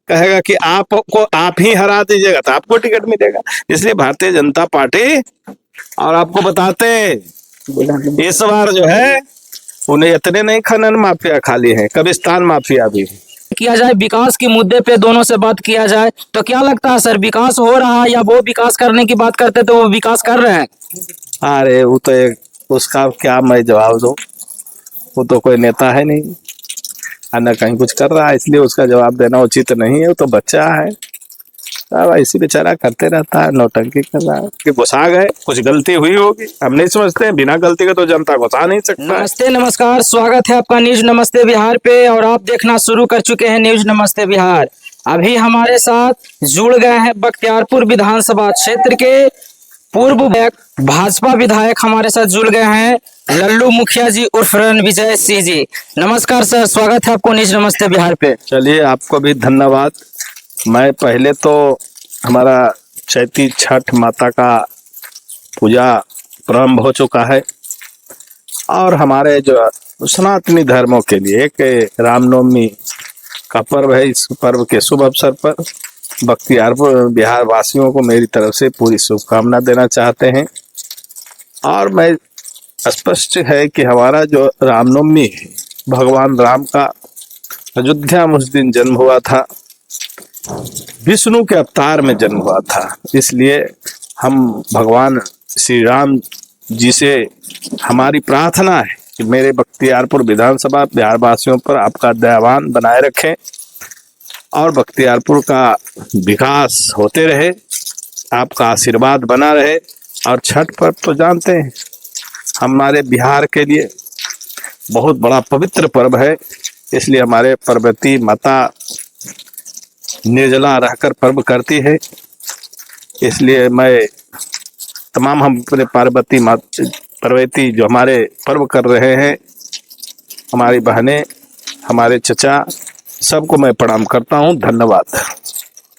कहेगा कि आपको आप ही हरा दीजिएगा तो आपको टिकट मिलेगा। इसलिए भारतीय जनता पार्टी, और आपको बताते हैं इस बार जो है उन्हें इतने नहीं खनन माफिया खाली है, कब्रिस्तान माफिया भी है। किया जाए विकास के मुद्दे पे दोनों से बात किया जाए तो क्या लगता है सर, विकास हो रहा है या वो विकास करने की बात करते तो वो विकास कर रहे हैं? अरे वो तो एक, उसका क्या मैं जवाब दूं, वो तो कोई नेता है नहीं और न कहीं कुछ कर रहा है, इसलिए उसका जवाब देना उचित नहीं है। वो तो बच्चा है, अब ऐसी बेचारा करते रहता है, नौटंकी कर रहा है कि घुसा गए, कुछ गलती हुई होगी, हम नहीं समझते हैं, बिना गलती के तो जनता घुसा नहीं सकता है। नमस्ते नमस्कार, स्वागत है आपका न्यूज नमस्ते बिहार पे और आप देखना शुरू कर चुके हैं न्यूज नमस्ते बिहार। अभी हमारे साथ जुड़ गए हैं बख्तियारपुर विधानसभा क्षेत्र के पूर्व भाजपा विधायक, हमारे साथ जुड़ गए हैं लल्लू मुखिया जी उर्फ रणविजय सिंह जी। नमस्कार सर, स्वागत है आपको न्यूज नमस्ते बिहार पे। चलिए, आपको भी धन्यवाद। मैं पहले तो हमारा चैती छठ माता का पूजा प्रारंभ हो चुका है और हमारे जो सनातनी धर्मों के लिए एक रामनवमी का पर्व है। इस पर्व के शुभ अवसर पर बख्तियारपुर बिहार वासियों को मेरी तरफ से पूरी शुभकामना देना चाहते हैं। और मैं स्पष्ट है कि हमारा जो रामनवमी है, भगवान राम का अयोध्या में उस दिन जन्म हुआ था, विष्णु के अवतार में जन्म हुआ था। इसलिए हम भगवान श्री राम जी से हमारी प्रार्थना है कि मेरे बख्तियारपुर विधानसभा बिहार वासियों पर आपका दयावान बनाए रखें और बख्तियारपुर का विकास होते रहे, आपका आशीर्वाद बना रहे। और छठ पर्व तो जानते हैं हमारे बिहार के लिए बहुत बड़ा पवित्र पर्व है, इसलिए हमारे पार्वती माता निर्जला रहकर पर्व करती है। इसलिए मैं तमाम हम अपने पार्वती जो हमारे पर्व कर रहे हैं, हमारी बहनें, हमारे चचा, सबको मैं प्रणाम करता हूं। धन्यवाद।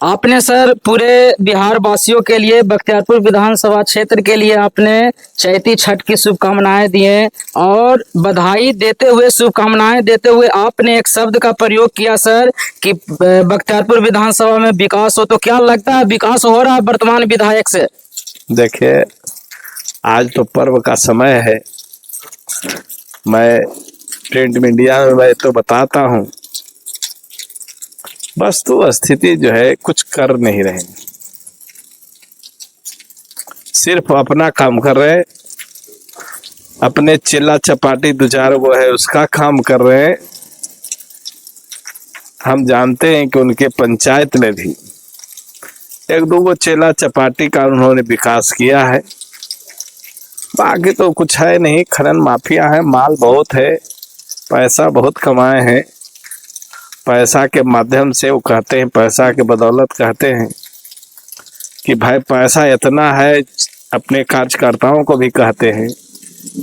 आपने सर पूरे बिहार वासियों के लिए, बख्तियारपुर विधानसभा क्षेत्र के लिए आपने चैती छठ की शुभकामनाएं दी हैं और बधाई देते हुए, शुभकामनाएं देते हुए आपने एक शब्द का प्रयोग किया सर कि बख्तियारपुर विधानसभा में विकास हो। तो क्या लगता है विकास हो रहा है वर्तमान विधायक से? देखिए, आज तो पर्व का समय है, मैं प्रिंट मीडिया में मैं तो बताता हूं, वस्तु स्थिति जो है कुछ कर नहीं रहे, सिर्फ अपना काम कर रहे, अपने चिल्ला चपाटी दो चार वो है उसका काम कर रहे हैं। हम जानते हैं कि उनके पंचायत में भी एक दो वो चेला चपाटी का उन्होंने विकास किया है, बाकी तो कुछ है नहीं। खनन माफिया है, माल बहुत है, पैसा बहुत कमाए हैं, पैसा के माध्यम से वो कहते हैं, पैसा के बदौलत कहते हैं कि भाई पैसा इतना है। अपने कार्यकर्ताओं को भी कहते हैं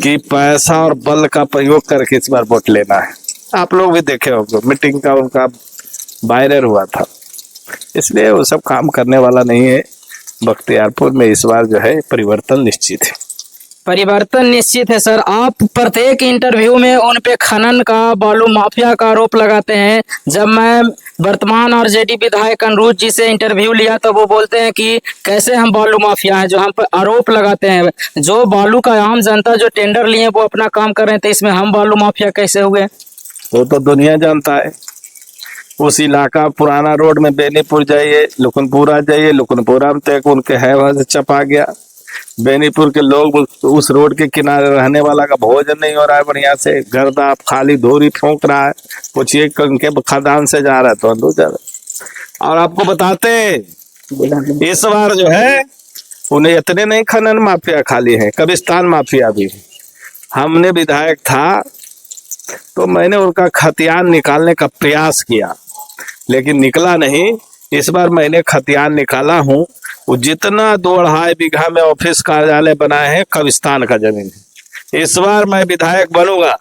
कि पैसा और बल का प्रयोग करके इस बार वोट लेना है। आप लोग भी देखे होंगे, मीटिंग का उनका वायरल हुआ था। इसलिए वो सब काम करने वाला नहीं है। बख्तियारपुर में इस बार जो है परिवर्तन निश्चित है। परिवर्तन निश्चित है सर। आप प्रत्येक इंटरव्यू में उन पे खनन का, बालू माफिया का आरोप लगाते हैं। जब मैं वर्तमान आरजेडी विधायक अनुरुद्ध जी से इंटरव्यू लिया तो वो बोलते हैं कि कैसे हम बालू माफिया हैं, जो हम पर आरोप लगाते हैं। जो बालू का आम जनता जो टेंडर लिए वो अपना काम कर रहे थे, इसमें हम बालू माफिया कैसे हुए? वो तो दुनिया जानता है। उस इलाका पुराना रोड में बेनीपुर जाइए, लुकनपुरा जाइए, लुकनपुरा में तक उनके है वहां से चपा गया। बेनीपुर के लोग उस रोड के किनारे रहने वाला का भोजन नहीं हो रहा है बढ़िया से, गर्दा खाली धूरी फूंक रहा है। पूछिए उनके खदान से जा रहा है तो अंदर जा रहा है। और आपको बताते इस बार जो है उन्हें इतने नहीं खनन माफिया खाली है, कब्रिस्तान माफिया भी। हमने विधायक था तो मैंने उनका खतियान निकालने का प्रयास किया, लेकिन निकला नहीं। इस बार मैंने खतियान निकाला हूँ। वो जितना 2-2.5 बीघा में ऑफिस कार्यालय बनाए हैं, कब्रिस्तान का जमीन है। इस बार मैं विधायक बनूंगा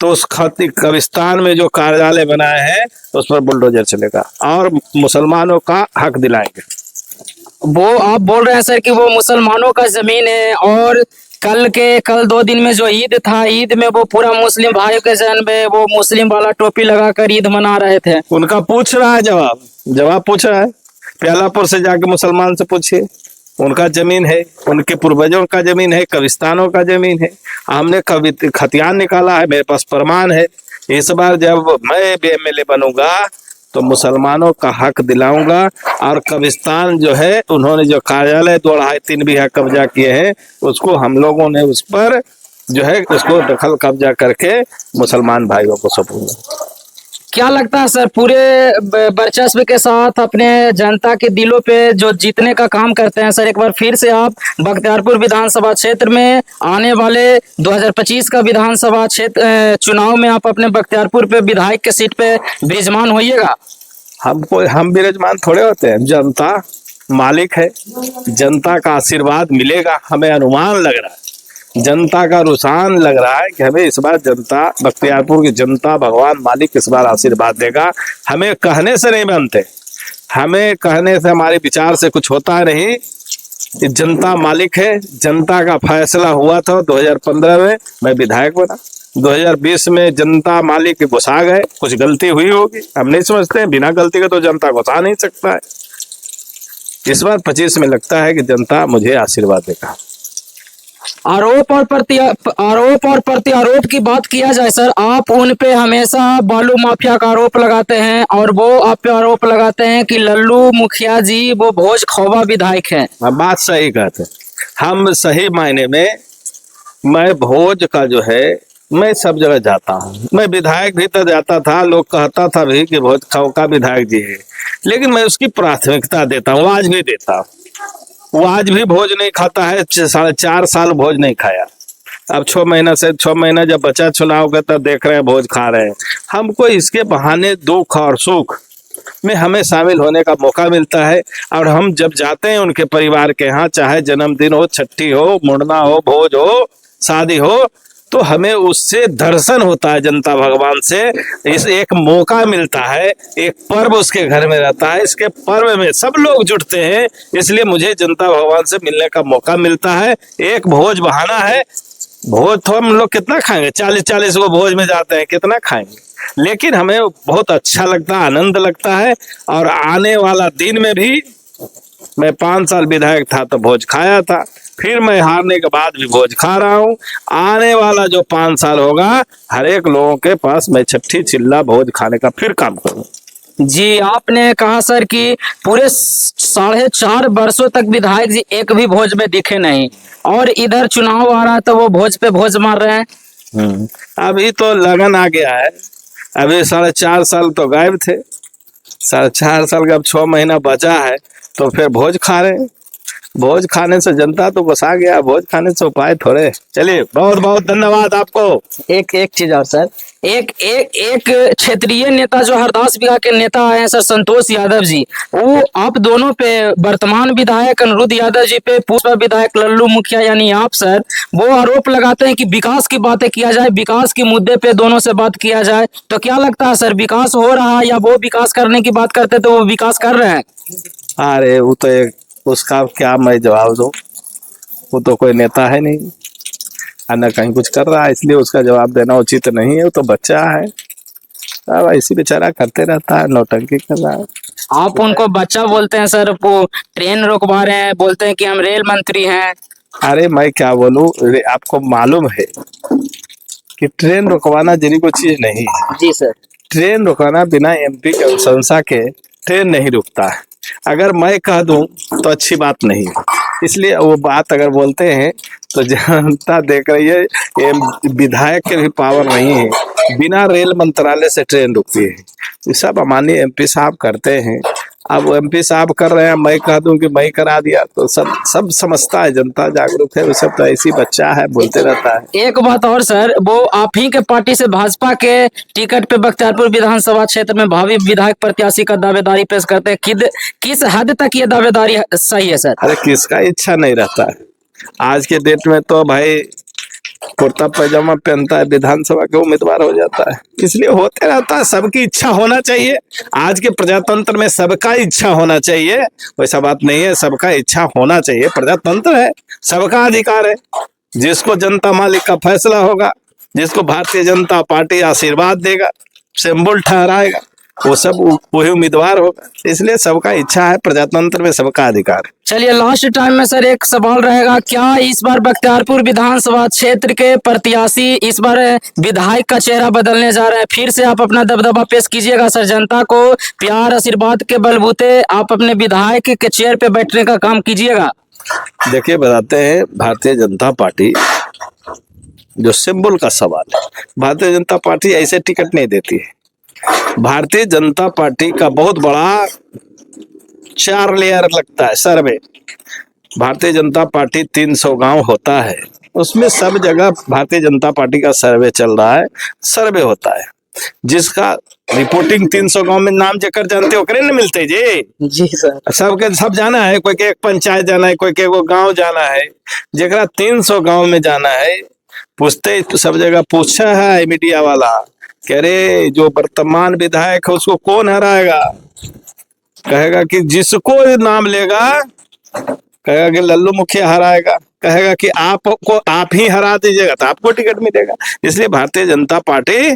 तो उस कब्रिस्तान में जो कार्यालय बनाए हैं उस पर बुलडोजर चलेगा और मुसलमानों का हक दिलाएंगे। वो आप बोल रहे हैं सर कि वो मुसलमानों का जमीन है और कल 2 दिन में जो ईद था, ईद में वो पूरा मुस्लिम भाई के जन में वो मुस्लिम वाला टोपी लगाकर ईद मना रहे थे। उनका पूछ रहा है, जवाब पूछ रहा है। प्यालापुर से जाके मुसलमान से पूछिए, उनका जमीन है, उनके पूर्वजों का जमीन है, कब्रिस्तानों का जमीन है। हमने खतियान निकाला है, मेरे पास प्रमाण है। इस बार जब मैं एमएलए बनूंगा तो मुसलमानों का हक दिलाऊंगा। और कब्रिस्तान जो है, उन्होंने जो कार्यालय 2-2.5-3 बीघा कब्जा किए हैं, उसको हम लोगों ने उस पर जो है उसको दखल कब्जा करके मुसलमान भाइयों को सौंपूंगा। क्या लगता है सर, पूरे वर्चस्व के साथ अपने जनता के दिलों पे जो जीतने का काम करते हैं सर, एक बार फिर से आप बख्तियारपुर विधानसभा क्षेत्र में आने वाले 2025 का विधानसभा क्षेत्र चुनाव में आप अपने बख्तियारपुर पे विधायक के सीट पे विराजमान होइएगा? हम विराजमान थोड़े होते हैं, जनता मालिक है, जनता का आशीर्वाद मिलेगा, हमें अनुमान लग रहा है, जनता का रुझान लग रहा है कि हमें इस बार जनता, बख्तियारपुर की जनता, भगवान मालिक इस बार आशीर्वाद देगा। हमें कहने से नहीं बनते, हमें कहने से, हमारे विचार से कुछ होता नहीं। जनता मालिक है, जनता का फैसला हुआ था 2015 में, मैं विधायक बना। 2020 में जनता मालिक घुसा गए, कुछ गलती हुई होगी, हम नहीं समझते, बिना गलती के तो जनता घुसा नहीं सकता है। इस बार 25 में लगता है कि जनता मुझे आशीर्वाद देगा। आरोप और प्रत्यारोप की बात किया जाए सर, आप उन पे हमेशा बालू माफिया का आरोप लगाते हैं और वो आप पे आरोप लगाते हैं कि लल्लू मुखिया जी वो भोज खौबा विधायक हैं। बात सही कहते, हम सही मायने में, मैं भोज का जो है, मैं सब जगह जाता हूँ, मैं विधायक भी तो जाता था, लोग कहता था भी कि भोज खौका विधायक जी है, लेकिन मैं उसकी प्राथमिकता देता हूँ, आज भी देता हूँ। वो आज भी भोज नहीं खाता है, 4.5 साल भोज नहीं खाया। अब 6 महीना जब बचा चुनाव का, तब देख रहे हैं भोज खा रहे हैं। हमको इसके बहाने दुख और सुख में हमें शामिल होने का मौका मिलता है। और हम जब जाते हैं उनके परिवार के यहाँ, चाहे जन्मदिन हो, छठी हो, मुंडना हो, भोज हो, शादी हो, तो हमें उससे दर्शन होता है जनता भगवान से। इस एक मौका मिलता है, एक पर्व उसके घर में रहता है, इसके पर्व में सब लोग जुटते हैं, इसलिए मुझे जनता भगवान से मिलने का मौका मिलता है। एक भोज बहाना है, भोज तो हम लोग कितना खाएंगे, 40 को भोज में जाते हैं, कितना खाएंगे, लेकिन हमें बहुत अच्छा लगता है, आनंद लगता है। और आने वाला दिन में भी, मैं 5 साल विधायक था तो भोज खाया था, फिर मैं हारने के बाद भी भोज खा रहा हूँ। आने वाला जो 5 साल होगा, हर एक लोगों के पास मैं छठी चिल्ला भोज खाने का फिर काम करूँ। जी, आपने कहा सर कि पूरे 4.5 वर्षों तक विधायक जी एक भी भोज में दिखे नहीं, और इधर चुनाव आ रहा है तो वो भोज पे भोज मार रहे हैं। अभी तो लगन आ गया है, अभी 4.5 साल तो गायब थे, 4.5 साल का अब 6 महीना बचा है, तो फिर भोज खा रहे हैं। भोज खाने से जनता तो गुस्सा गया, भोज खाने से उपाय थोड़े। चलिए, बहुत बहुत धन्यवाद आपको। एक चीज और सर, एक क्षेत्रीय नेता जो हरदास बिगहा के नेता आए हैं सर, संतोष यादव जी, वो आप दोनों पे, वर्तमान विधायक अनिरुद्ध यादव जी पे, पूर्व विधायक लल्लू मुखिया यानी आप सर, वो आरोप लगाते हैं कि विकास की बातें किया जाए, विकास के मुद्दे पे दोनों से बात किया जाए। तो क्या लगता है सर, विकास हो रहा है, या वो विकास करने की बात करते तो वो विकास कर रहे हैं? अरे वो तो एक, उसका क्या मैं जवाब दूं, वो तो कोई नेता है नहीं, न कहीं कुछ कर रहा है, इसलिए उसका जवाब देना उचित नहीं है। वो तो बच्चा है, अब ऐसी बेचारा करते रहता है, नौटंकी कर रहा है। आप उनको बच्चा बोलते हैं सर, वो ट्रेन रोकवा रहे हैं, बोलते हैं कि हम रेल मंत्री हैं। अरे मैं क्या बोलूं, आपको मालूम है कि ट्रेन रुकवाना जरी कोई चीज नहीं है। जी सर। ट्रेन रुकाना बिना एमपी के अनुशंसा के ट्रेन नहीं रुकता है। अगर मैं कह दूं तो अच्छी बात नहीं है, इसलिए वो बात अगर बोलते हैं तो जनता देख रही है। ये विधायक के भी पावर नहीं है, बिना रेल मंत्रालय से ट्रेन रुकती है। ये सब माननीय एमपी साहब करते हैं। अब एमपी साहब कर रहे हैं, मैं कह दूं कि मैं करा दिया तो सब समझता है, जनता जागरूक है। वो सब तो ऐसी बच्चा है, बोलते रहता है। एक बात और सर, वो आप ही के पार्टी से भाजपा के टिकट पे बख्तियारपुर विधानसभा क्षेत्र में भावी विधायक प्रत्याशी का दावेदारी पेश करते हैं। किस हद तक ये दावेदारी सही है सर? अरे किसका इच्छा नहीं रहता है, आज के डेट में तो भाई कुर्ता पैजामा पहनता है, विधानसभा के उम्मीदवार हो जाता है। इसलिए होते रहता है, सबकी इच्छा होना चाहिए। आज के प्रजातंत्र में सबका इच्छा होना चाहिए, वैसा बात नहीं है, सबका इच्छा होना चाहिए। प्रजातंत्र है, सबका अधिकार है, जिसको जनता मालिक का फैसला होगा, जिसको भारतीय जनता पार्टी आशीर्वाद देगा, सिंबल ठहराएगा, वो सब वही उम्मीदवार होगा। इसलिए सबका इच्छा है, प्रजातंत्र में सबका अधिकार है। चलिए लास्ट टाइम में सर एक सवाल रहेगा, क्या इस बार बख्तियारपुर विधानसभा क्षेत्र के प्रत्याशी इस बार विधायक का चेहरा बदलने जा रहे हैं? फिर से आप अपना दबदबा पेश कीजिएगा सर, जनता को प्यार आशीर्वाद के बलबूते आप अपने विधायक के चेयर पे बैठने का काम कीजिएगा। देखिए, बताते हैं, भारतीय जनता पार्टी जो सिंबल का सवाल है, भारतीय जनता पार्टी ऐसे टिकट नहीं देती है। भारतीय जनता पार्टी का बहुत बड़ा 4 लेयर लगता है सर्वे। भारतीय जनता पार्टी 300 गांव होता है, उसमें सब जगह भारतीय जनता पार्टी का सर्वे चल रहा है। सर्वे होता है जिसका रिपोर्टिंग 300 गांव में नाम जेकर जानते ओकरे न मिलते जी सर, सबके सब जाना है, कोई के एक पंचायत जाना है, कोई के वो गांव जाना है। जेकरा 300 गांव में जाना है, पूछते सब जगह पूछा है मीडिया वाला, कह रहे जो वर्तमान विधायक है उसको कौन हराएगा? कहेगा कि जिसको नाम लेगा, कहेगा कि लल्लू मुखिया हराएगा, कहेगा कि आपको आप ही हरा दीजिएगा तो आपको टिकट मिलेगा। इसलिए भारतीय जनता पार्टी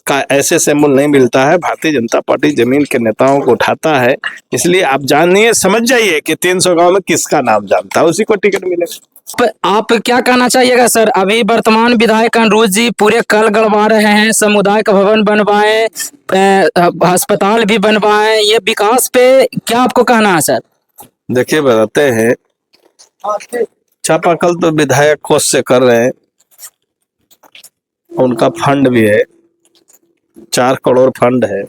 का ऐसे सिंबल नहीं मिलता है। भारतीय जनता पार्टी जमीन के नेताओं को उठाता है। इसलिए आप जानिए, समझ जाइए कि 300 गांव में किसका नाम जानता है, उसी को टिकट मिलेगा। आप क्या कहना चाहिएगा सर? अभी वर्तमान विधायक अनुज जी पूरे कल गड़वा रहे हैं, सामुदायिक भवन बनवाए, अस्पताल भी बनवाए, ये विकास पे क्या आपको कहना है सर? देखिए, बताते हैं, चापाकल तो विधायक कोष से कर रहे हैं, उनका फंड भी है, 4 करोड़ फंड है।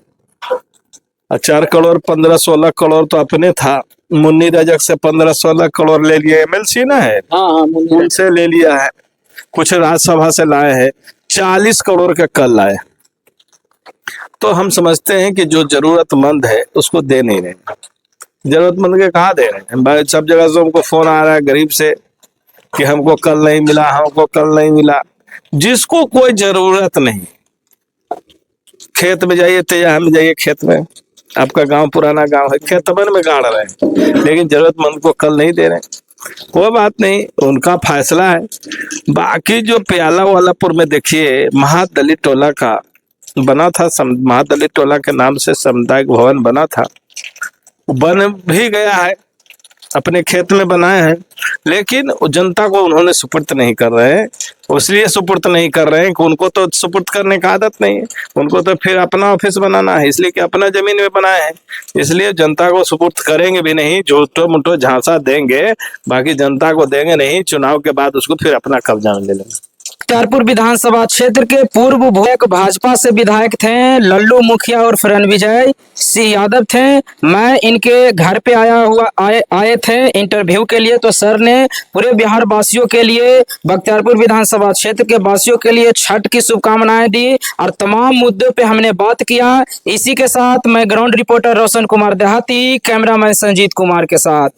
4 करोड़ 15-16 करोड़ तो अपने था, मुन्नी रजक से 15-16 करोड़ ले लिए, एमएलसी ना है, हाँ, उनसे ले लिया है। कुछ राज्यसभा से लाए हैं, 40 करोड़ का कल लाए। तो हम समझते हैं कि जो जरूरतमंद है उसको दे नहीं रहे। जरूरतमंद के कहाँ दे रहे हैं? सब जगह से हमको फोन आ रहा है गरीब से कि हमको कल नहीं मिला, हमको कल नहीं मिला। जिसको कोई जरूरत नहीं, खेत में जाइए, तेजा में जाइए, खेत में, आपका गांव पुराना गांव है, खेतबन में गाड़ रहे हैं, लेकिन जरूरतमंद को कल नहीं दे रहे। कोई बात नहीं, उनका फैसला है। बाकी जो प्याला वालापुर में देखिए, महादलित टोला का बना था, महादलित टोला के नाम से सामुदायिक भवन बना था, बन भी गया है, अपने खेत में बनाए हैं, लेकिन जनता को उन्होंने सुपुर्द नहीं कर रहे हैं। इसलिए सुपुर्द नहीं कर रहे हैं कि उनको तो सुपुर्द करने का आदत नहीं है, उनको तो फिर अपना ऑफिस बनाना है, इसलिए कि अपना जमीन में बनाए हैं। इसलिए जनता को सुपुर्द करेंगे भी नहीं, झूठो मुठो झांसा देंगे, बाकी जनता को देंगे नहीं। चुनाव के बाद उसको फिर अपना कब्जा में ले लेंगे। बख्तियारपुर विधानसभा क्षेत्र के पूर्व विधायक भाजपा से विधायक थे लल्लू मुखिया और रणविजय सिंह यादव थे। मैं इनके घर पे आए थे इंटरव्यू के लिए, तो सर ने पूरे बिहार वासियों के लिए, बख्तियारपुर विधानसभा क्षेत्र के वासियों के लिए छठ की शुभकामनाएं दी और तमाम मुद्दों पे हमने बात किया। इसी के साथ मैं ग्राउंड रिपोर्टर रोशन कुमार देहाती, कैमरामैन संजीत कुमार के साथ।